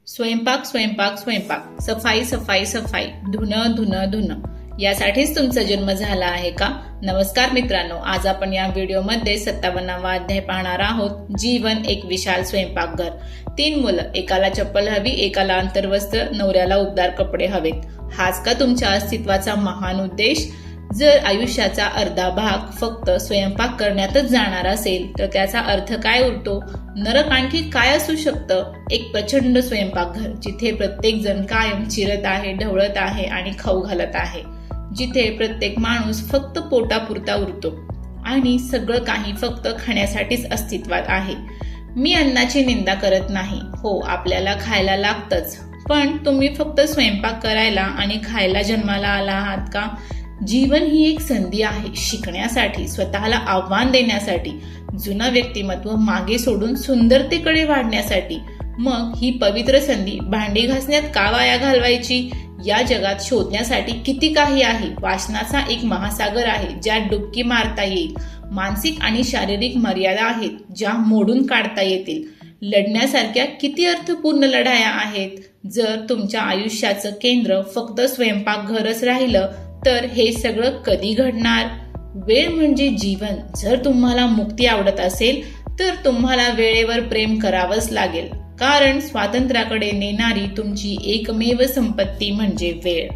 स्वयंपाक स्वयंपाक स्वयंपाक, सफाई सफाई सफाई, धुणं धुणं धुणं, यासाठीच तुमचा जन्म झाला आहे का? नमस्कार मित्रांनो, आज आपण या व्हिडिओमध्ये 57वा अध्याय पाहणार आहोत. जीवन एक विशाल स्वयंपाकघर. 3 मुलं, एकाला चप्पल हवी, एकाला अंतर्वस्त्र, नवऱ्याला उबदार कपडे हवेत. हाच का तुमच्या अस्तित्वाचा महान उद्देश? जर आयुष्याचा अर्धा भाग फक्त स्वयंपाक करण्यातच जाणार असेल तर त्याचा अर्थ काय उरतो? नरक आणखी काय असू शकतं? एक प्रचंड स्वयंपाकघर, जिथे प्रत्येक जण कायम चिरत आहे, ढवळत आहे आणि खाऊ घालत आहे. जिथे प्रत्येक माणूस फक्त पोटापुरता उरतो आणि सगळं काही फक्त खाण्यासाठीच अस्तित्वात आहे. मी अन्नाची निंदा करत नाही. हो, आपल्याला खायला लागतंच, पण तुम्ही फक्त स्वयंपाक करायला आणि खायला जन्माला आला आहात का? जीवन ही एक संधी आहे, शिकण्यासाठी, स्वतःला आव्हान देण्यासाठी, जुनं व्यक्तिमत्व मागे सोडून सुंदरतेकडे वाढण्यासाठी. मग ही पवित्र संधी भांडी घासण्यात का वाया घालवायची? या जगात शोधण्यासाठी किती काही आहे. वाचनाचा एक महासागर आहे, ज्यात डुबकी मारता येईल. मानसिक आणि शारीरिक मर्यादा आहेत, ज्या मोडून काढता येतील. लढण्यासारख्या किती अर्थपूर्ण लढाया आहेत. जर तुमच्या आयुष्याचं केंद्र फक्त स्वयंपाकघरच राहिलं तर हे सगळं कधी घडणार? वेळ म्हणजे जीवन. जर तुम्हाला मुक्ती आवडत असेल तर तुम्हाला वेळेवर प्रेम करावंच लागेल, कारण स्वातंत्र्याकडे नेणारी तुमची एकमेव संपत्ती म्हणजे वेळ.